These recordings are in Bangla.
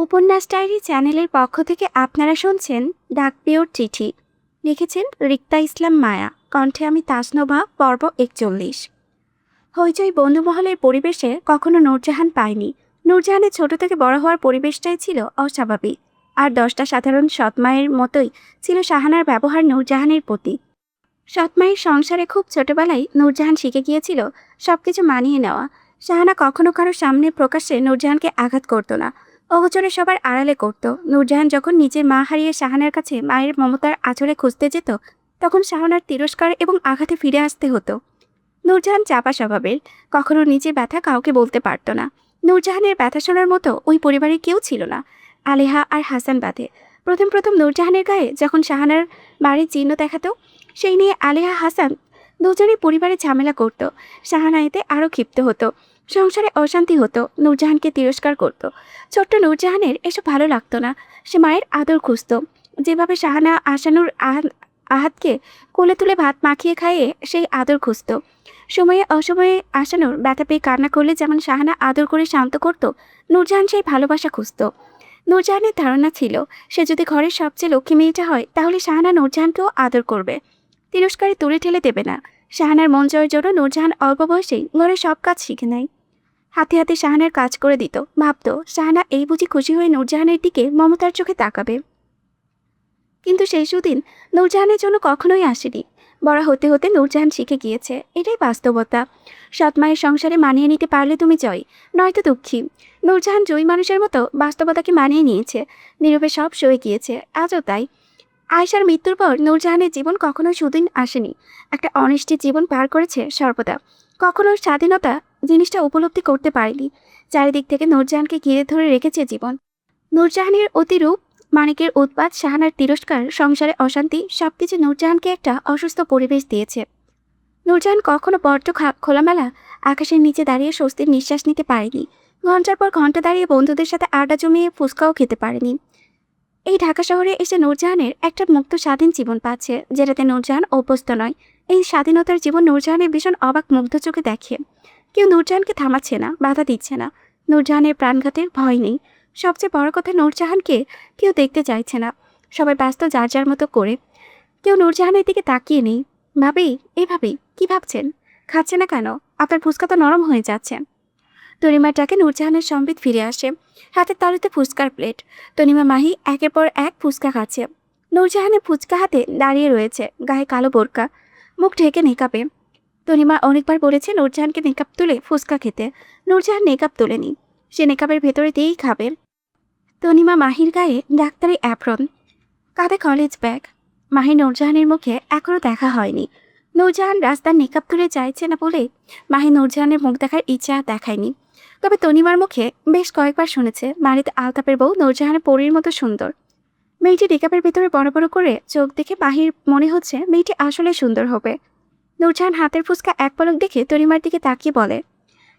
উপন্যাস ডায়েরি চ্যানেলের পক্ষ থেকে আপনারা শুনছেন ডাকপিওর চিঠি। লিখেছেন রিক্তা ইসলাম মায়া। কণ্ঠে আমি তাসনোভা। পর্ব 41। হইচই বন্ধুমহলের পরিবেশে কখনো নূরজাহান পায়নি। নূরজাহানের ছোট থেকে বড় হওয়ার পরিবেশটাই ছিল অস্বাভাবিক। আর 10টা সাধারণ সৎমায়ের মতোই ছিল শাহানার ব্যবহার নূরজাহানের প্রতি। সৎমায়ের সংসারে খুব ছোটবেলায় নূরজাহান শিখে গিয়েছিল সবকিছু মানিয়ে নেওয়া। শাহানা কখনো কারোর সামনে প্রকাশ্যে নূরজাহানকে আঘাত করতো না, অগোচরে সবার আড়ালে করত। নূরজাহান যখন নিজের মা হারিয়ে শাহানার কাছে মায়ের মমতার আঁচলে খুঁজতে যেত, তখন শাহানার তিরস্কার এবং আঘাতে ফিরে আসতে হতো। নূরজাহান চাপা স্বভাবের, কখনো নিজের ব্যথা কাউকে বলতে পারত না। নূরজাহানের ব্যথা শোনার মতো ওই পরিবারে কেউ ছিল না, আলেহা আর হাসান বাদে। প্রথম প্রথম নূরজাহানের গায়ে যখন শাহানার বাড়ির চিহ্ন দেখাতো, সেই নিয়ে আলেহা হাসান দুজনেই পরিবারে ঝামেলা করত। শাহানা এতে আরও ক্ষিপ্ত হতো। সংসারে অশান্তি হতো, নূরজাহানকে তিরস্কার করত। ছোট্ট নূরজাহানের এসব ভালো লাগতো না। সে মায়ের আদর খুঁজত, যেভাবে শাহানা আশানুর আহাতকে কোলে তুলে ভাত মাখিয়ে খাইয়ে সেই আদর খুঁজত। সময়ে অসময়ে আশানুর ব্যথা পেয়ে কান্না করলে যেমন শাহানা আদর করে শান্ত করত, নূরজাহান সেই ভালোবাসা খুঁজত। নূরজাহানের ধারণা ছিল, সে যদি ঘরের সবচেয়ে লক্ষ্মী মেয়েটা হয়, তাহলে শাহানা নূরজাহানকেও আদর করবে, তিরস্কারে তুলে ঠেলে দেবে না। শাহানার মন জয়ের জন্য নূরজাহান অল্প বয়সেই ঘরের সব কাজ শিখে নেয়। হাতে হাতে শাহানার কাজ করে দিত। ভাবত শাহানা এই বুঝি খুশি হয়ে নূরজাহানের দিকে মমতার চোখে তাকাবে। কিন্তু সেই সুদিন নূরজাহানের জন্য কখনোই আসেনি। বড় হতে হতে নূরজাহান শিখে গিয়েছে, এটাই বাস্তবতা। সৎমায়ের সংসারে মানিয়ে নিতে পারলে তুমি জয়, নয়তো দুঃখী। নূরজাহান জয়ী মানুষের মতো বাস্তবতাকে মানিয়ে নিয়েছে, নীরবে সব সয়ে গিয়েছে। আজও তাই। আয়েশার মৃত্যুর পর নূরজাহানের জীবন কখনো সুদিন আসেনি। একটা অনিশ্চিত জীবন পার করেছে সর্বদা। কখনো স্বাধীনতা জিনিসটা উপলব্ধি করতে পারেনি। চারিদিক থেকে নূরজাহানকে ঘিরে ধরে রেখেছে জীবন। নূরজাহানের অতিরূপ, মানিকের উৎপাত, শাহানার তিরস্কার, সংসারে অশান্তি, সবকিছু নূরজাহানকে একটা অসুস্থ পরিবেশ দিয়েছে। নূরজাহান কখনো বড্ড খোলামেলা আকাশের নিচে দাঁড়িয়ে স্বস্তির নিঃশ্বাস নিতে পারেনি। ঘন্টার পর ঘন্টা দাঁড়িয়ে বন্ধুদের সাথে আড্ডা জমিয়ে ফুচকাও খেতে পারেনি। এই ঢাকা শহরে এসে নূরজাহানের একটা মুক্ত স্বাধীন জীবন পাচ্ছে, যেটাতে নূরজাহান অভ্যস্ত নয়। এই স্বাধীনতার জীবন নূরজাহানের ভীষণ অবাক মুগ্ধ চোখে দেখে। কেউ নূরজাহানকে থামাচ্ছে না, বাধা দিচ্ছে না। নূরজাহানের প্রাণঘাতের ভয় নেই। সবচেয়ে বড় কথা, নূরজাহানকে কেউ দেখতে চাইছে না। সবাই ব্যস্ত যার যার মতো করে। কেউ নূরজাহানের দিকে তাকিয়ে নেই। ভাবি, এভাবেই কি ভাবছেন? খাচ্ছে না কেন? আপনার ফুচকা তো নরম হয়ে যাচ্ছে। তনিমার ডাকে নূরজাহানের সম্বিত ফিরে আসে, হাতের তালুতে ফুচকার প্লেট। তনিমা মাহি একের পর এক ফুচকা খাচ্ছে। নূরজাহানের ফুচকা হাতে দাঁড়িয়ে রয়েছে, গায়ে কালো বোরকা, মুখ ঢেকে নেকাবে। তনিমা অনেকবার বলেছে নূরজাহানকে নেকাব তুলে ফুচকা খেতে। নূরজাহান নেকাব তোলেনি, সে নেকাবের ভেতরে দিয়েই খাবে। তনিমা মাহির গায়ে ডাক্তারি অ্যাপ্রন, কাঁধে কলেজ ব্যাগ। মাহি নূরজাহানের মুখে এখনও দেখা হয়নি। নূরজাহান রাস্তার নেকাব তুলে চাইছে না বলে মাহি নূরজাহানের মুখ দেখার ইচ্ছা দেখায়নি। তবে তনিমার মুখে বেশ কয়েকবার শুনেছে বাড়িতে আলতাপের বউ নূরজাহানের পরীর মতো সুন্দর। মেয়েটি নেকাবের ভেতরে বড় বড় করে চোখ দেখে মাহির মনে হচ্ছে মেয়েটি আসলে সুন্দর হবে। নূরজাহান হাতের ফুচকা এক পলক দেখে তনিমার দিকে তাকিয়ে বলে,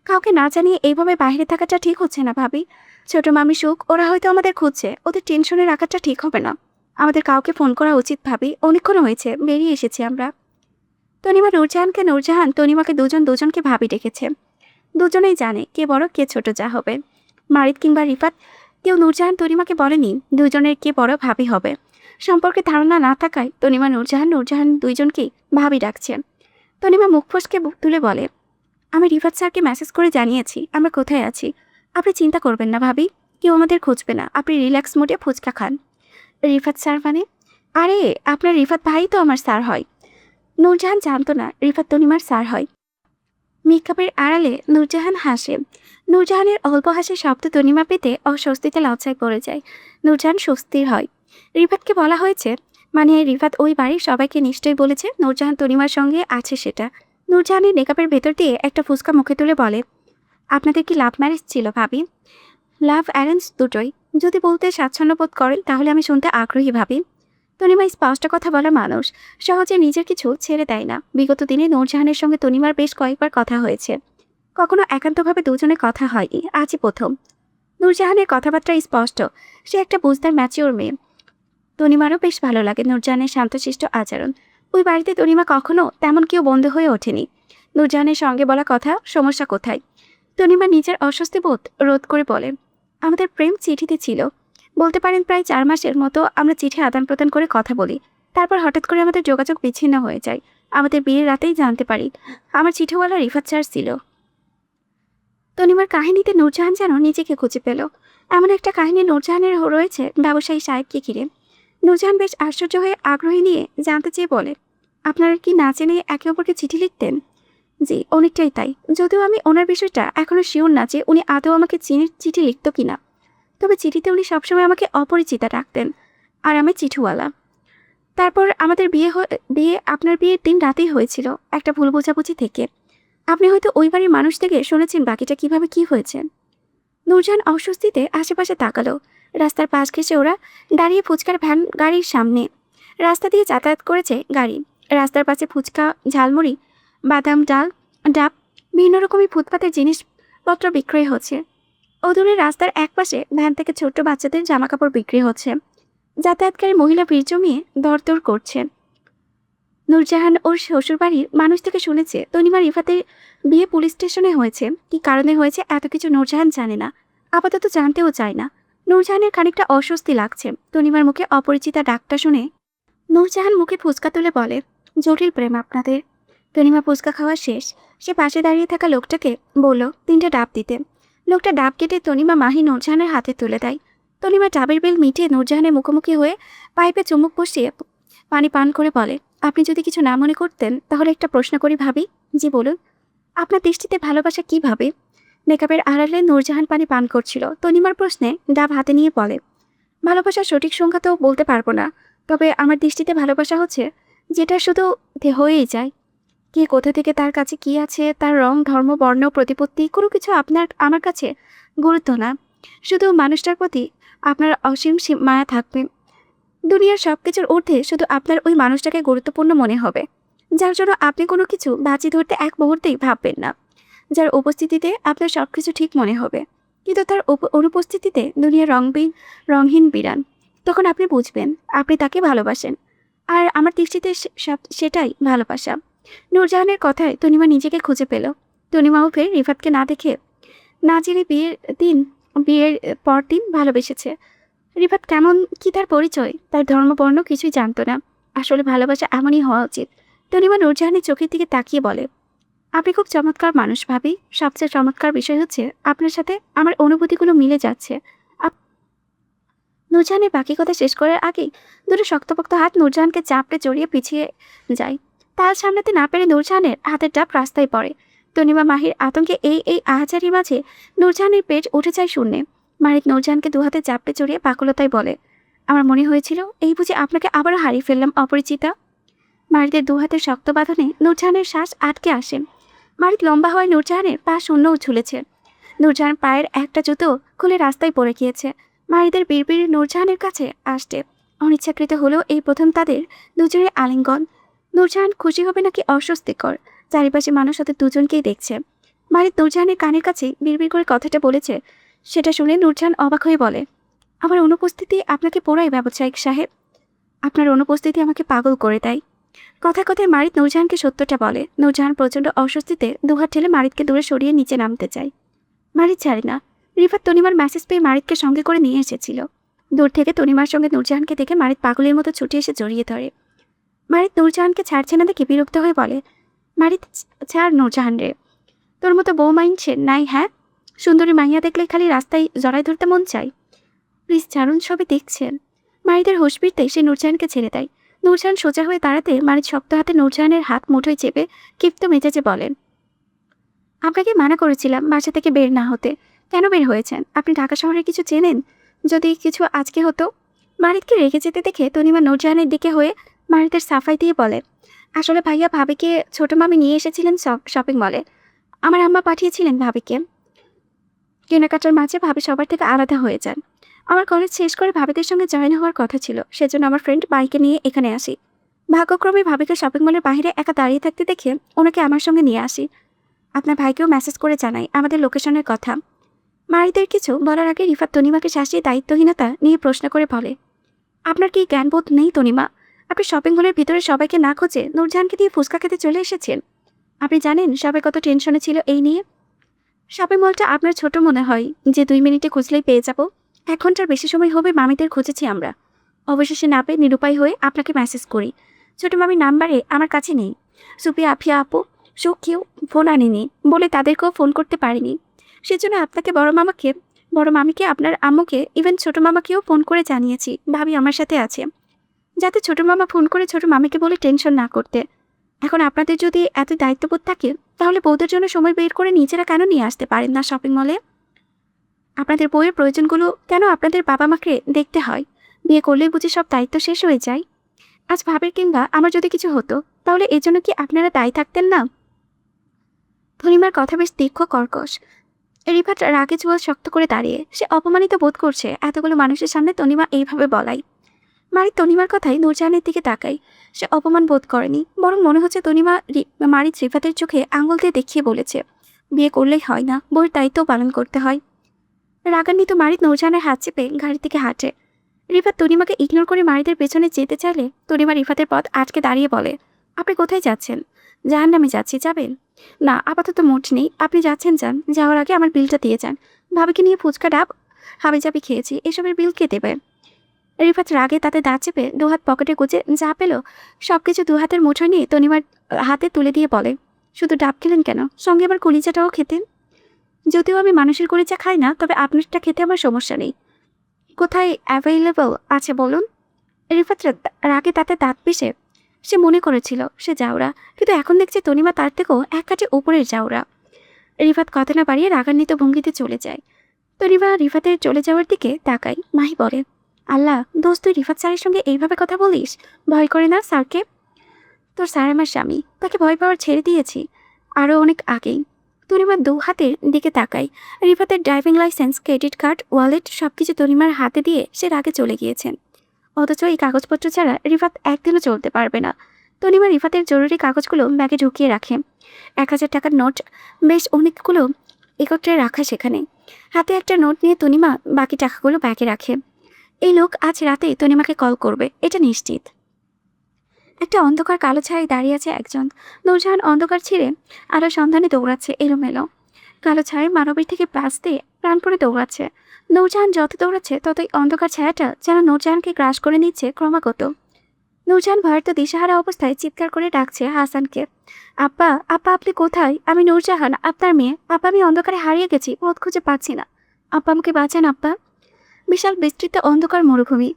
কাউকে না জানিয়ে এইভাবে বাইরে থাকাটা ঠিক হচ্ছে না ভাবি। ছোট মামি সুখ, ওরা হয়তো আমাদের খুঁজছে, ওদের টেনশনে রাখাটা ঠিক হবে না। আমাদের কাউকে ফোন করা উচিত ভাবি, অনেকক্ষণ হয়েছে, বেরিয়ে এসেছি আমরা। তনিমা নূরজাহান তনিমাকে দুজনকে ভাবি ডেকেছে। দুজনেই জানে কে বড় কে ছোট যা হবে। মারিদ কিংবা রিফাত কেউ নূরজাহান তনিমাকে বলেনি দুজনের কে বড় ভাবি হবে। সম্পর্কে ধারণা না থাকায় তনিমা নূরজাহান দুইজনকেই ভাবি ডাকছে। তনিমা মুখ ফসকে তুলে বলে, আমি রিফাত স্যারকে মেসেজ করে জানিয়েছি আমরা কোথায় আছি। আপনি চিন্তা করবেন না ভাবি, কেউ আমাদের খুঁজবে না। আপনি রিল্যাক্স মোডে ফুচকা খান। রিফাত স্যার মানে? আরে আপনার রিফাত ভাই তো আমার স্যার হয়। নূরজাহান জানতো না রিফাত তনিমার স্যার হয়। মেকআপের আড়ালে নূরজাহান হাসে। নূরজাহানের অল্প হাসির শব্দ তনিমা পেতে অস্বস্তিতে লজ্জায় পড়ে যায়। নূরজাহান স্বস্তির হয়। রিফাতকে বলা হয়েছে মানে রিফাত ওই বাড়ির সবাইকে নিশ্চয়ই বলেছে নূরজাহান তনিমার সঙ্গে আছে সেটা। নূরজাহানের মেকআপের ভেতর দিয়ে একটা ফুচকা মুখে তুলে বলে, আপনাদের কি লাভ ম্যারেজ ছিল ভাবি? লাভ অ্যারেঞ্জ দুটোই। যদি বলতে স্বাচ্ছন্দ্য বোধ করেন তাহলে আমি শুনতে আগ্রহী ভাবি। তনিমা স্পষ্ট কথা বলা মানুষ, সহজে নিজের কিছু ছেড়ে দেয় না। বিগত দিনে নূরজাহানের সঙ্গে তনিমার বেশ কয়েকবার কথা হয়েছে, কখনো একান্তভাবে দুজনে কথা হয়নি, আজই প্রথম। নূরজাহানের কথাবার্তা স্পষ্ট, সে একটা বুঝদার ম্যাচিওর মেয়ে। তনিমারও বেশ ভালো লাগে নূরজাহানের শান্তশিষ্ট আচরণ। ওই বাড়িতে তনিমা কখনো তেমন কেউ বন্ধ হয়ে ওঠেনি। নূরজাহানের সঙ্গে বলা কথা, সমস্যা কোথায়? তনিমা নিজের অস্বস্তি বোধ রোধ করে বলে, আমাদের প্রেম চিঠিতে ছিল। বলতে পারেন প্রায় 4 মাসের মতো আমরা চিঠি আদান প্রদান করে কথা বলি। তারপর হঠাৎ করে আমাদের যোগাযোগ বিচ্ছিন্ন হয়ে যায়। আমাদের বিয়ের রাতেই জানতে পারি আমার চিঠিওয়ালা রিফাত স্যার ছিল। তনিমার কাহিনীতে নূরজাহান যেন নিজেকে খুঁজে পেল। এমন একটা কাহিনী নূরজাহানের রয়েছে ব্যবসায়ী সাহেবকে ঘিরে। নূরজাহান বেশ আশ্চর্য হয়ে আগ্রহী নিয়ে জানতে চেয়ে বলে, আপনারা কি না জেনে একে অপরকে চিঠি লিখতেন? জি, অনেকটাই তাই। যদিও আমি ওনার বিষয়টা এখনো শিওর না যে উনি আদৌ আমাকে চিঠি লিখত কিনা। তবে চিঠিতে উনি সবসময় আমাকে অপরিচিতা ডাকতেন, আর আমি চিঠিওয়ালা। তারপর আমাদের বিয়ে আপনার বিয়ের দিন রাতেই হয়েছিল, একটা ভুল বোঝাবুঝি থেকে। আপনি হয়তো ওই বাড়ির মানুষ থেকে শুনেছেন বাকিটা কিভাবে কি হয়েছে। নূরজাহান অস্বস্তিতে আশেপাশে তাকালো। রাস্তার পাশ ঘেঁষে ওরা দাঁড়িয়ে ফুচকার ভ্যান গাড়ির সামনে। রাস্তা দিয়ে যাতায়াত করেছে গাড়ি। রাস্তার পাশে ফুচকা, ঝালমুড়ি, বাদাম ডাব, বিভিন্ন রকমের ফুটপাতের জিনিসপত্র বিক্রয় হচ্ছে। অদূরে রাস্তার একপাশে ভ্যান থেকে ছোট্ট বাচ্চাদের জামাকাপড় বিক্রি হচ্ছে। যাতায়াতকারী মহিলা ভিড় জমিয়ে দরদর করছে। নূরজাহান ওর শ্বশুরবাড়ির মানুষ থেকে শুনেছে তনিমা রিফাতের বিয়ে পুলিশ স্টেশনে হয়েছে। কি কারণে হয়েছে এত কিছু নূরজাহান জানে না, আপাতত জানতেও চায় না। নূরজাহানের খানিকটা অস্বস্তি লাগছে তনিমার মুখে অপরিচিতা ডাকটা শুনে। নূরজাহান মুখে ফুচকা তুলে বলে, জটিল প্রেম আপনাদের। তনিমা ফুচকা খাওয়া শেষ। সে পাশে দাঁড়িয়ে থাকা লোকটাকে বলল 3টা ডাব দিতে। লোকটা ডাব কেটে তনিমা মাহি নূরজাহানের হাতে তুলে দেয়। তনিমা ডাবের বিল মিটিয়ে নূরজাহানের মুখোমুখি হয়ে পাইপে চুমুক বসিয়ে পানি পান করে বলে, আপনি যদি কিছু না মনে করতেন তাহলে একটা প্রশ্ন করি ভাবি। জি বলুন। আপনার দৃষ্টিতে ভালোবাসা কিভাবে? মেকআপের আড়ালে নূরজাহান পানি পান করছিল। তনিমার প্রশ্নে ডাব হাতে নিয়ে বলে, ভালোবাসার সঠিক সংখ্যা তো বলতে পারবো না, তবে আমার দৃষ্টিতে ভালোবাসা হচ্ছে যেটা শুধু হয়েই যায়। কে কোথা থেকে তার কাছে কি আছে, তার রং, ধর্ম, বর্ণ, প্রতিপত্তি কোনো কিছু আমার কাছে গুরুত্ব না। শুধু মানুষটার প্রতি আপনার অসীম মায়া থাকবে। দুনিয়ার সব কিছুর ঊর্ধ্বে শুধু আপনার ওই মানুষটাকে গুরুত্বপূর্ণ মনে হবে, যার জন্য আপনি কোনো কিছু বাজি ধরতে এক মুহূর্তেই ভাববেন না, যার উপস্থিতিতে আপনার সব কিছু ঠিক মনে হবে। কিন্তু তার অনুপস্থিতিতে দুনিয়া রংহীন বিরান। তখন আপনি বুঝবেন আপনি তাকে ভালোবাসেন। আর আমার দৃষ্টিতে সেটাই ভালোবাসা। নূরজাহানের কথায় তনিমা নিজেকে খুঁজে পেল। তনিমাও ফের রিফাতকে না দেখে না জেনে বিয়ের পরদিন ভালোবেসেছে। রিফাত কেমন, কি তার পরিচয়, তার ধর্মবর্ণ কিছুই জানতো না। আসলে ভালোবাসা এমনই হওয়া উচিত। তনিমা নূরজাহানের চোখের দিকে তাকিয়ে বলে, আপনি খুব চমৎকার মানুষ ভাবি। সবচেয়ে চমৎকার বিষয় হচ্ছে আপনার সাথে আমার অনুভূতিগুলো মিলে যাচ্ছে। নূরজাহানের বাকি কথা শেষ করার আগেই দুটো শক্তপোক্ত হাত নূরজাহানকে চাপড়ে জড়িয়ে পিছিয়ে যায়। তাল সামলাতে না পেরে নূরজাহানের হাতের ডাব রাস্তায় পড়ে। তনিমা মাহির আতঙ্কে এই আহাজারির মাঝে নূরজাহানের পেট উঠে যায় শূন্যে। মাহির নূরজাহানকে দুহাতে চাপড়ে জড়িয়ে বাকুলতায় বলে, আমার মনে হয়েছিল এই বুঝে আপনাকে আবারও হারিয়ে ফেললাম অপরিচিতা। মাহিদের দুহাতের শক্ত বাঁধনে নূরজাহানের শ্বাস আটকে আসে। মাহির লম্বা হওয়ায় নূরজাহানের পা শূন্যও ঝুলেছে। নূরজাহান পায়ের একটা জুতো খুলে রাস্তায় পড়ে গিয়েছে। মাহিদের বিড়বিড় নূরজাহানের কাছে আসতে অনিচ্ছাকৃত হলেও এই প্রথম তাদের দুজনের আলিঙ্গন। নূরজাহান খুশি হবে নাকি অস্বস্তিকর, চারিপাশে মানুষ ওদের দুজনকেই দেখছে। মাহিদ নূরজাহানের কানের কাছে বিড়বিড় করে কথাটা বলেছে, সেটা শুনে নূরজাহান অবাক হয়ে বলে, আমার অনুপস্থিতি আপনাকে পোড়ায় ব্যবসায়িক সাহেব। আপনার অনুপস্থিতি আমাকে পাগল করে দেয়। কথায় কথায় মারিদ নূরজাহানকে সত্যটা বলে। নূরজাহান প্রচণ্ড অস্বস্তিতে দুহাত ঠেলে মারিদকে দূরে সরিয়ে নিচে নামতে চায়। মারিদ ছাড়ে না। রিফাত তনিমার মেসেজ পেয়ে মারিদকে সঙ্গে করে নিয়ে এসেছিল। দূর থেকে তনিমার সঙ্গে নূরজাহানকে দেখে মারিদ পাগলের মতো ছুটে এসে জড়িয়ে ধরে। মারিদ নূরজাহানকে ছাড়ছে না দেখে বিরক্ত হয়ে বলে, মারিদ ছাড় নূরজাহান রে, তোর মতো বউ মাইনছে নাই? হ্যাঁ, সুন্দরী মাইয়া দেখলে খালি রাস্তায় জড়াই ধরতে মন চাই। প্লিজ ছাড়ুন, সবে দেখছেন। মারিদের হোশ ফিরতে সে নূরজাহানকে ছেড়ে দেয়। নূরজাহান সোজা হয়ে দাঁড়াতে মারিদ শক্ত হাতে নূরজাহানের হাত মুঠোয় চেপে ক্ষিপ্ত মেজাজে বলেন, আপনাকে মানা করেছিলাম বাসা থেকে বের না হতে, কেন বের হয়েছেন? আপনি ঢাকা শহরে কিছু চেনেন? যদি কিছু আজকে হতো। মারিদকে রেখে যেতে দেখে তনিমা নূরজাহানের দিকে হয়ে মারিদের সাফাই দিয়ে বলে, আসলে ভাইয়া ভাবিকে ছোট মামি নিয়ে এসেছিলেন শপিং মলে। আমার আম্মা পাঠিয়েছিলেন ভাবিকে। কেনাকাটার মাঝে ভাবি সবার থেকে আলাদা হয়ে যান। আমার কলেজ শেষ করে ভাবিদের সঙ্গে জয়েন হওয়ার কথা ছিল, সেজন্য আমার ফ্রেন্ড বাইকে নিয়ে এখানে আসি। ভাগ্যক্রমে ভাবিকে শপিং মলের বাইরে একা দাঁড়িয়ে থাকতে দেখে ওনাকে আমার সঙ্গে নিয়ে আসি। আপনার ভাইকেও মেসেজ করে জানাই আমাদের লোকেশনের কথা। মারিদের কিছু বলার আগে রিফাত তনিমাকে শাসিয়ে দায়িত্বহীনতা নিয়ে প্রশ্ন করে বলে, আপনার কি জ্ঞানবোধ নেই তনিমা? আপনি শপিং মলের ভিতরে সবাইকে না খুঁজে নূরজাহানকে দিয়ে ফুচকা খেতে চলে এসেছেন। আপনি জানেন সবাই কত টেনশনে ছিল এই নিয়ে? শপিং মলটা আপনার ছোট মনে হয় যে 2 মিনিটে খুঁজলেই পেয়ে যাব? 1 ঘন্টার বেশি সময় হবে মামিদের খুঁজেছি আমরা। অবশেষে না পেয়ে নিরুপায় হয়ে আপনাকে মেসেজ করি। ছোট মামির নাম্বারে আমার কাছে নেই। সুপিয়া আফিয়া আপু কেউ ফোন আনেনি বলে তাদেরকেও ফোন করতে পারিনি। সেজন্য আপনাকে বড় মামিকে, আপনার আম্মুকে, ইভেন ছোট মামাকেও ফোন করে জানিয়েছি ভাবি আমার সাথে আছে, যাতে ছোট মামা ফোন করে ছোট মামিকে বলে টেনশন না করতে। এখন আপনাদের যদি এত দায়িত্ববোধ থাকে তাহলে বউদের জন্য সময় বের করে নিজেরা কেন নিয়ে আসতে পারেন না শপিং মলে? আপনাদের বউয়ের প্রয়োজনগুলো কেন আপনাদের বাবা মাকে দেখতে হয়? বিয়ে করলেই বুঝি সব দায়িত্ব শেষ হয়ে যায়? আজ ভাবের কিংবা আমার যদি কিছু হতো তাহলে এর জন্য কি আপনারা দায়ী থাকতেন না? ধনিমার কথা বেশ তীক্ষ্ণ কর্কশ। রিফাত রাগে চুয়াল শক্ত করে দাঁড়িয়ে, সে অপমানিত বোধ করছে এতগুলো মানুষের সামনে তনিমা এইভাবে বলাই। মারিত তনিমার কথাই নূরজাহানের দিকে তাকাই। সে অপমান বোধ করেনি, বরং মনে হচ্ছে তনিমা মারিত রিফাতের চোখে আঙুল দিয়ে দেখিয়ে বলেছে বিয়ে করলেই হয় না, বউয়ের দায়িত্বও পালন করতে হয়। রাগান্বিত মারিত নূরজাহানের হাত চেপে গাড়ির দিকে হাঁটে। রিফাত তনিমাকে ইগনোর করে মারিদের পেছনে যেতে চাইলে তনিমা রিফাতের পথ আটকে দাঁড়িয়ে বলে, আপনি কোথায় যাচ্ছেন? জাহান্নামে যাচ্ছি, যাবেন? না, আপাতত মুড নেই, আপনি যাচ্ছেন যান, যাওয়ার আগে আমার বিলটা দিয়ে যান। ভাবিকে নিয়ে ফুচকা ডাব হাবিজাবি খেয়েছি, এসবের বিল কে দেবে? রিফাত রাগে তাতে দাঁত চেপে দুহাত পকেটে গুজে যা পেল সবকিছু দুহাতের মুঠোয় নিয়ে তনিমার হাতে তুলে দিয়ে বলে, শুধু ডাব খেলেন কেন? সঙ্গে আবার কলিজাটাও খেতেন। যদিও আমি মানুষের কলিজা খাই না, তবে আপনারটা খেতে আমার সমস্যা নেই। কোথায় অ্যাভেলেবল আছে বলুন? রিফাত রাগে তাতে দাঁত পিষে সে মনে করেছিল সে জাউরা, কিন্তু এখন দেখছে তনিমা তার থেকেও এক কাঠে উপরের জাউরা। রিফাত কথা না বাড়িয়ে রাগান্বিত ভঙ্গিতে চলে যায়। তনিমা রিফাতের চলে যাওয়ার দিকে তাকাই। মাহি বলে, আল্লাহ দোস্ত, তুই রিফাত স্যারের সঙ্গে এইভাবে কথা বলিস? ভয় করে না স্যারকে? তোর স্যার আমার স্বামী, তাকে ভয় পাওয়ার ছেড়ে দিয়েছি আরও অনেক আগেই। তনিমার দু হাতের দিকে তাকাই। রিফাতের driving licence, credit card, wallet সবকিছু তনিমার হাতে দিয়ে সে রাগে চলে গিয়েছেন। অথচ এই কাগজপত্র ছাড়া রিফাত একদিনও চলতে পারবে না। তনিমা রিফাতের জরুরি কাগজগুলো ব্যাগে ঢুকিয়ে রাখে। 1000 টাকার নোট বেশ অনেকগুলো একত্রে রাখা সেখানে। হাতে একটা নোট নিয়ে তনিমা বাকি টাকাগুলো ব্যাগে রাখে। এই লোক আজ রাতে তনিমাকে কল করবে, এটা নিশ্চিত। একটা অন্ধকার কালো ছায়ায় দাঁড়িয়ে আছে একজন। নূরজাহান অন্ধকার ছিঁড়ে আলোর সন্ধানে দৌড়াচ্ছে এলোমেলো। কালো ছায়ায় মানবীর থেকে বাঁচতে প্রাণপণে দৌড়াচ্ছে। নূরজাহান যত দৌড়াচ্ছে ততই অন্ধকার ছায়াটা যেন নূরজাহানকে গ্রাস করে নিচ্ছে ক্রমাগত। নূরজাহান ভয়ার্ত দিশাহারা অবস্থায় চিৎকার করে ডাকছে হাসানকে, আব্বা, আব্বা আপনি কোথায়? আমি নূরজাহান, আপনার মেয়ে। আব্বা, আমি অন্ধকারে হারিয়ে গেছি, পথ খুঁজে পাচ্ছি না। আব্বা আমাকে বাঁচান আব্বা। বিশাল বিস্তৃত অন্ধকার মরুভূমি,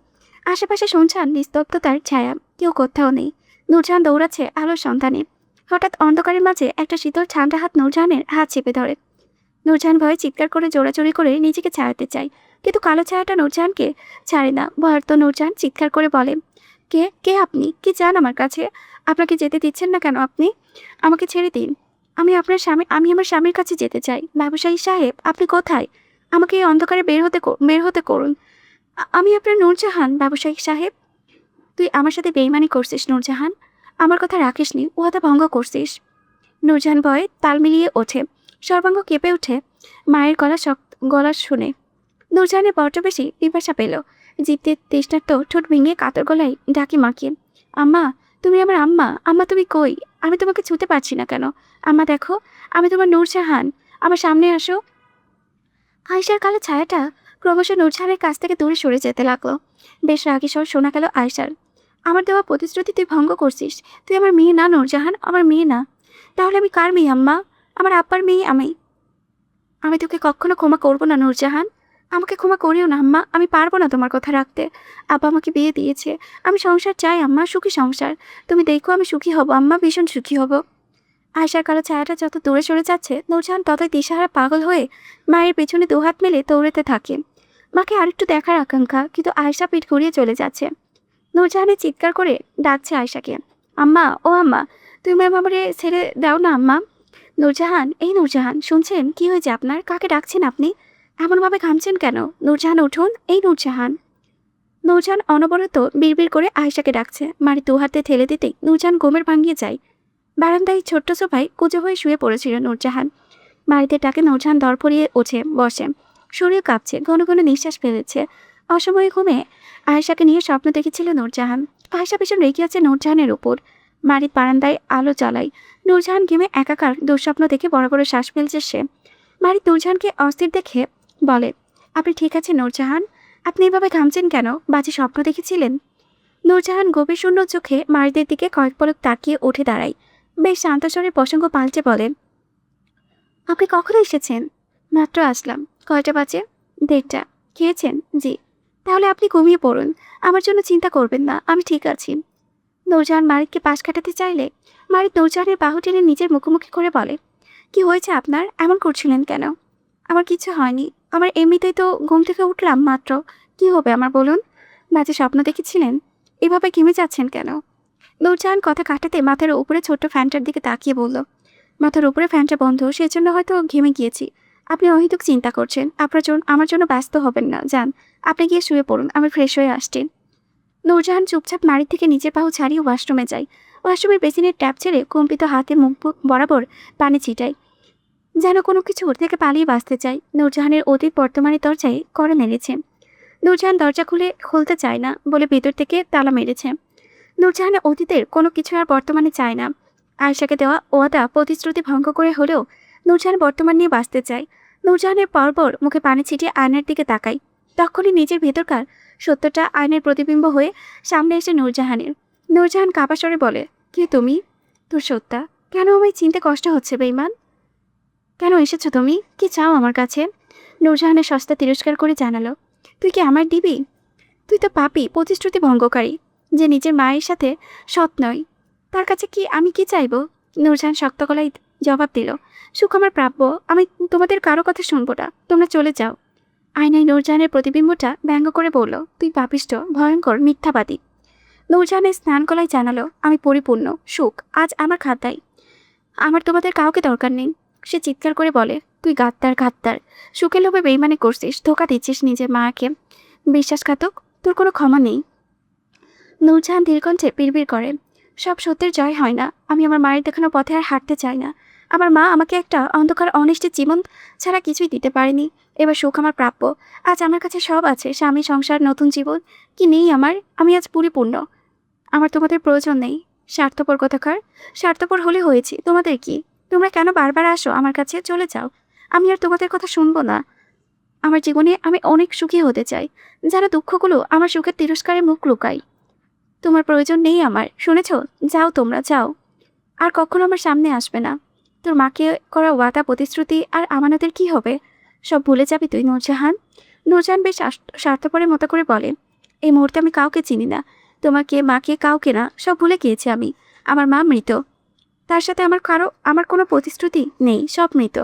আশেপাশে শুনছান নিস্তব্ধতার ছায়া, কেউ কোথাও নেই। নূরজাহান দৌড়াচ্ছে আলোর সন্ধানে। হঠাৎ অন্ধকারের মাঝে একটা শীতল ঠান্ডা হাত নূরজাহানের হাত চেপে ধরে। নূরজাহান ভয়ে চিৎকার করে জোরাজোরি করে নিজেকে ছাড়াতে চায়, কিন্তু কালো ছায়াটা নূরজাহানকে ছাড়ে না। ভয়ার্ত নূরজাহান চিৎকার করে বলে, কে কে আপনি? কি চান আমার কাছে? আপনাকে যেতে দিচ্ছেন না কেন আপনি? আমাকে ছেড়ে দিন। আমি আমার স্বামীর কাছে যেতে চাই। ব্যবসায়ী সাহেব, আপনি কোথায়? আমাকে এই অন্ধকারে বের হতে করুন। আমি আপনার নূরজাহান। ব্যবসায়ী সাহেব, তুই আমার সাথে বেইমানি করছিস নূরজাহান। আমার কথা রাখিসনি, ওয়াদা ভঙ্গ করছিস। নূরজাহান ভয়ে তাল মিলিয়ে ওঠে, সর্বাঙ্গ কেঁপে ওঠে মায়ের গলা শুনে। নূরজাহানের বড্ড বেশি পিপাসা পেল। জিভতে তৃষ্ণার্ত ঠোঁট ভেঙে কাতর গলায় ডাকি মাকে, আম্মা, তুমি আমার আম্মা। আম্মা তুমি কই? আমি তোমাকে ছুতে পারছি না কেন? আম্মা দেখো, আমি তোমার নূরজাহান, আমার সামনে আসো। আয়েশার কালো ছায়াটা ক্রমশ নূরজাহানের কাছ থেকে দূরে সরে যেতে লাগলো। বেশ রাগী স্বর শোনা গেল আয়েশার, আমার দেওয়া প্রতিশ্রুতি তুই ভঙ্গ করছিস। তুই আমার মেয়ে না নূরজাহান, আমার মেয়ে না। তাহলে আমি কার মেয়ে আম্মা? আমার আব্বার মেয়ে আমি। আমি তোকে কখনো ক্ষমা করবো না নূরজাহান। আমাকে ক্ষমা করিও না আম্মা, আমি পারবো না তোমার কথা রাখতে। আব্বা আমাকে বিয়ে দিয়েছে, আমি সংসার চাই আম্মা, সুখী সংসার। তুমি দেখো আমি সুখী হব আম্মা, ভীষণ সুখী হব। আয়েশার কালো ছায়াটা যত দূরে সরে যাচ্ছে নূরজাহান ততই দিশাহারা পাগল হয়ে মায়ের পেছনে দুহাত মেলে দৌড়াতে থাকে। মাকে আরেকটু দেখার আকাঙ্ক্ষা, কিন্তু আয়েশা পিঠ ঘুরিয়ে চলে যাচ্ছে। নূরজাহানের চিৎকার করে ডাকছে আয়েশাকে, আম্মা, ও আম্মা, তুমি আমারে ছেড়ে দাও না আম্মা। নূরজাহান, এই নূরজাহান, শুনছেন? কি হয়েছে আপনার? কাকে ডাকছেন আপনি? এমনভাবে ঘামছেন কেন? নূরজাহান উঠুন, এই নূরজাহান। নূরজাহান অনবরত বিড়বিড় করে আয়েশাকে ডাকছে। মারি দু হাতে ঠেলে দিতেই নূরজাহান ঘুমের ভাঙিয়ে যায়। বারান্দায় ছোট্ট সোফায় কুঁজো হয়ে শুয়ে পড়েছিল নূরজাহান। মারিতে ডাকে নূরজাহান দরপড়িয়ে ওঠে বসে। শরীর কাঁপছে, ঘন ঘন নিঃশ্বাস ফেলেছে। অসময়ে ঘুমে আয়েশাকে নিয়ে স্বপ্ন দেখেছিল নূরজাহান। আয়েশা ভীষণ রেগে আছে নূরজাহানের উপর। মারিত বারান্দায় আলো জ্বালায়। নূরজাহান ঘেমে একাকার দুঃস্বপ্ন দেখে বড় বড় শ্বাস ফেলছে সে। মারিত নূরজাহানকে অস্থির দেখে বলে, আপনি ঠিক আছেন নূরজাহান? আপনি এভাবে ঘামছেন কেন? বাজে স্বপ্ন দেখেছিলেন? নূরজাহান গভীর শূন্য চোখে মারিদের দিকে কয়েক পলক তাকিয়ে উঠে দাঁড়ায়। বেশ শান্ত স্বরে প্রসঙ্গ পাল্টে বলেন, আপনি কখন এসেছেন? মাত্র আসলাম। কয়টা বাজে? 1:30। খেয়েছেন? জি। তাহলে আপনি ঘুমিয়ে পড়ুন। আমার জন্য চিন্তা করবেন না, আমি ঠিক আছি। নূরজাহান মারিদকে পাশ কাটাতে চাইলে মারিদ নূরজাহানের বাহু টেনে নিজের মুখোমুখি করে বলে, কি হয়েছে আপনার? এমন করছিলেন কেন? আমার কিছু হয়নি। আমার এমনিতেই তো ঘুম থেকে উঠলাম মাত্র। কি হবে আমার বলুন? বাজে স্বপ্ন দেখেছিলেন? এভাবে ঘেমে যাচ্ছেন কেন? নূরজাহান কথা কাটাতে মাথার উপরে ছোট্ট ফ্যানটার দিকে তাকিয়ে বলল, মাথার উপরে ফ্যানটা বন্ধ, সেজন্য হয়তো ঘেমে গিয়েছি। আপনি অহেতুক চিন্তা করছেন। আমার জন্য ব্যস্ত হবেন না, যান। আপনি গিয়ে শুয়ে পড়ুন, আমি ফ্রেশ হয়ে আসছি। নূরজাহান চুপচাপ নাড়ি থেকে নিচের বাহু ছাড়িয়ে ওয়াশরুমে যায়। ওয়াশরুমের বেসিনের ট্যাপ ছেড়ে কম্পিত হাতে মুখ বরাবর পানি ছিটায়, যেন কোনো কিছু থেকে পালিয়ে বাঁচতে চায়। নূরজাহানের অতীত বর্তমানের দরজায় কড়া নেড়েছে। নূরজাহান দরজা খুলতে চায় না বলে ভেতর থেকে তালা মেরেছে। নূরজাহানের অতীতের কোনো কিছু আর বর্তমানে চায় না। আয়েশাকে দেওয়া ওয়াদা প্রতিশ্রুতি ভঙ্গ করে হলেও নূরজাহান বর্তমান নিয়ে বাঁচতে চায়। নূরজাহানের পরপর মুখে পানি ছিটিয়ে আয়নার দিকে তাকায়। তখনই নিজের ভেতরকার সত্যটা আয়নার প্রতিবিম্ব হয়ে সামনে এসে নূরজাহানের। নূরজাহান কাঁপা স্বরে বলে, কে তুমি? তোর সত্যা। কেন আমায় চিনতে কষ্ট হচ্ছে বেঈমান? কেন এসেছো তুমি? কি চাও আমার কাছে? নূরজাহানের সস্তা তিরস্কার করে জানালো, তুই কি আমার দিবি? তুই তো পাপী, প্রতিশ্রুতি ভঙ্গকারী, যে নিজের মায়ের সাথে সৎ নয়। তার কাছে কি আমি কি চাইব? নূরজাহান শক্ত গলায় জবাব দিল, সুখ আমার প্রাপ্য। আমি তোমাদের কারো কথা শুনবো না, তোমরা চলে যাও। আয়নায় নূরজাহানের প্রতিবিম্বটা ব্যঙ্গ করে বলল, তুই পাপিষ্ঠ, ভয়ঙ্কর, মিথ্যাবাদী। নূরজাহানের স্নান গলায় জানালো, আমি পরিপূর্ণ, সুখ আজ আমার খাতায়। আমার তোমাদের কাউকে দরকার নেই। সে চিৎকার করে বলে, তুই গাদ্দার, গাদ্দার। সুখের লোভে বেইমানি করছিস, ধোকা দিচ্ছিস নিজের মাকে। বিশ্বাসঘাতক, তোর কোনো ক্ষমা নেই। নূরজাহান ধীরকণ্ঠে বিড়বিড় করে, সব সত্যের জয় হয় না। আমি আমার মায়ের দেখানো পথে আর হাঁটতে চাই না। আমার মা আমাকে একটা অন্ধকার অনিষ্টের জীবন ছাড়া কিছুই দিতে পারেনি। এবার সুখ আমার প্রাপ্য। আজ আমার কাছে সব আছে, স্বামী, সংসার, নতুন জীবন। কি নেই আমার? আমি আজ পরিপূর্ণ। আমার তোমাদের প্রয়োজন নেই। স্বার্থপর কথাকার। স্বার্থপর হলে হয়েছি, তোমাদের কি? তোমরা কেন বারবার আসো আমার কাছে? চলে যাও। আমি আর তোমাদের কথা শুনবো না। আমার জীবনে আমি অনেক সুখী হতে চাই, যারা দুঃখগুলো আমার সুখের তিরস্কারে মুখ লুকায়। তোমার প্রয়োজন নেই আমার, শুনেছ? যাও, তোমরা যাও। আর কখনো আমার সামনে আসবে না। তোর মাকে করা ওয়াদা, প্রতিশ্রুতি আর আমানতের কি হবে? সব ভুলে যাবি তুই নূরজাহান? নূরজাহান বেশ স্বার্থপরের মতো করে বলে, এই মুহূর্তে আমি কাউকে চিনি না। তোমাকে, মাকে, কাউকে না, সব ভুলে গিয়েছি আমি। আমার মা মৃত। তার সাথে আমার কোনো প্রতিশ্রুতি নেই, সব মৃত।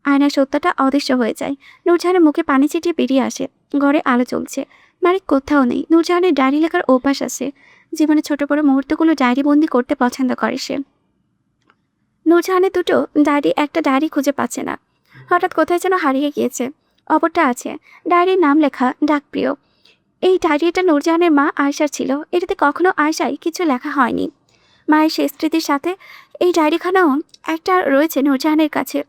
আয়নার সত্যটা অদৃশ্য হয়ে যায়। নূরজাহানের মুখে পানি ছিটিয়ে বেরিয়ে আসে। ঘরে আলো চলছে। মারিক কোথাও নেই। নূরজাহানের ডায়েরি লেখার অভ্যাস আছে। জীবনে ছোট বড় মুহূর্তগুলো ডায়েরি বন্দি করতে পছন্দ করে সে। নূরজাহানের একটা ডায়েরি খুঁজে পাচ্ছে না। হঠাৎ কোথায় যেন হারিয়ে গিয়েছে। অপরটা আছে, ডায়েরির নাম লেখা, ডাকপ্রিয়। এই ডায়েরিটা নূরজাহানের মা আয়েশার ছিল। এটাতে কখনো আয়েশায় কিছু লেখা হয়নি। মায়ের শেষ স্মৃতির সাথে এই ডায়েরিখানাও একটা রয়েছে নূরজাহানের কাছে।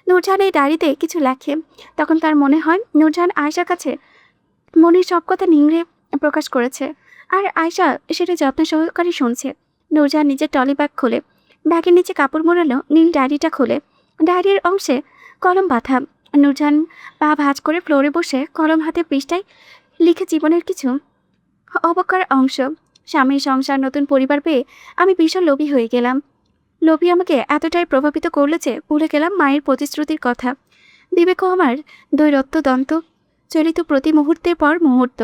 নূরজাহান এই ডায়েরিতে কিছু লেখে। তখন তার মনে হয় নূরজাহান আয়েশার কাছে মনের সব কথা নিংড়ে প্রকাশ করেছে, আর আয়েশা সেটা যত্ন সহকারে শুনছে। নূরজাহান নিজের টলি ব্যাগ খোলে, ব্যাগের নিচে কাপড় মোড়ানো নীল ডায়েরিটা খোলে। ডায়েরির অংশে কলম বাঁধা। নূরজাহান পা ভাঁজ করে ফ্লোরে বসে কলম হাতে পৃষ্ঠায় লিখে জীবনের কিছু অবকার অংশ। স্বামীর সংসার, নতুন পরিবার পেয়ে আমি ভীষণ লোভী হয়ে গেলাম। লোভী আমাকে এতটাই প্রভাবিত করলো যে ভুলে গেলাম মায়ের প্রতিশ্রুতির কথা। বিবেকও আমার দৈরত্ব দন্ত চলিত প্রতি মুহূর্তের পর মুহূর্ত।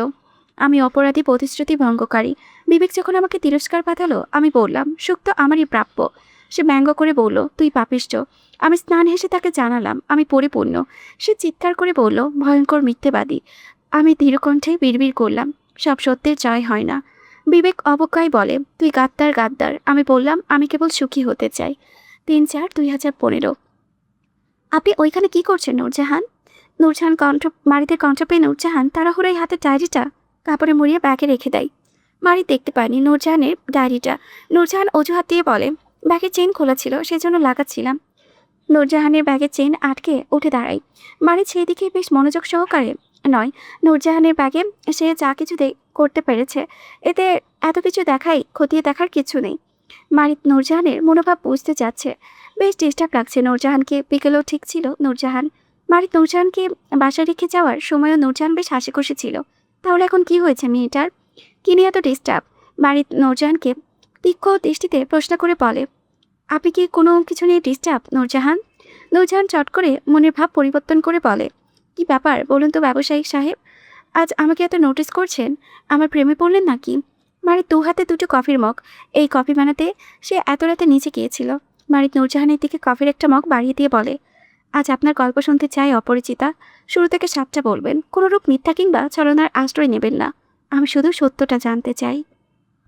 আমি অপরাধী, প্রতিশ্রুতি ভঙ্গকারী। বিবেক যখন আমাকে তিরস্কার পাঠালো, আমি বললাম, সুখ তো আমারই প্রাপ্য। সে ব্যঙ্গ করে বলল, তুই পাপিষ্ঠ। আমি স্নান হেসে তাকে জানালাম, আমি পরিপূর্ণ। সে চিৎকার করে বলল, ভয়ঙ্কর, মিথ্যেবাদী। আমি ধীরকণ্ঠে বিড়বিড় করলাম, সব সত্যের জয় হয় না। বিবেক অবজ্ঞায় বলে, তুই গাদ্দার, গাদ্দার। আমি বললাম, আমি কেবল সুখী হতে চাই। 3/4/2015। আপনি ওইখানে কি করছেন নূরজাহান? নূরজাহান মারিদের কণ্ঠ পেয়ে নূরজাহান তাড়াহুড়োয় হাতে ডায়েরিটা কাপড়ে মুড়িয়ে ব্যাগে রেখে দেয়। মারি দেখতে পায়নি নূরজাহানের ডায়েরিটা। নূরজাহান অজুহাত দিয়ে বলে, ব্যাগের চেইন খোলা ছিল, সেজন্য লাগাচ্ছিলাম। নূরজাহানের ব্যাগের চেইন আটকে উঠে দাঁড়ায়। মারি সেই দিকে বেশ মনোযোগ সহকারে নয়। নূরজাহানের ব্যাগে সে যা কিছু করতে পেরেছে, এতে এত কিছু খতিয়ে দেখার কিছু নেই। মারি নূরজাহানের মনোভাব বুঝতে যাচ্ছে। বেশ ডিস্টার্ব লাগছে নূরজাহানকে। বিকেলেও ঠিক ছিল নূরজাহান। বাড়ির নূরজাহানকে বাসায় রেখে যাওয়ার সময়ও নূরজাহান বেশ হাসি খুশি ছিল। তাহলে এখন কি হয়েছে মেয়েটার? কি নিয়ে এত ডিস্টার্ব? বাড়ির নূরজাহানকে তীক্ষ্ণ দৃষ্টিতে প্রশ্ন করে বলে। আপনি কি কোনো কিছু নিয়ে ডিস্টার্ব নূরজাহান? নূরজাহান চট করে মনের ভাব পরিবর্তন করে বলে, কি ব্যাপার বলুন তো ব্যবসায়িক সাহেব, আজ আমাকে এত নোটিস করছেন? আমার প্রেমে পড়লেন নাকি? বাড়ির 2 হাতে 2টো কফির মগ, এই কফি বানাতে সে এত রাতে নিচে গিয়েছিল। বাড়ির নূরজাহানের দিকে কফির একটা মগ বাড়িয়ে দিয়ে বলে, আজ আপনার গল্প শুনতে চাই অপরিচিতা। শুরু থেকে সাতটা বলবেন, কোনোরূপ মিথ্যা কিংবা ছলনার আশ্রয় নেবেন না। আমি শুধু সত্যটা জানতে চাই।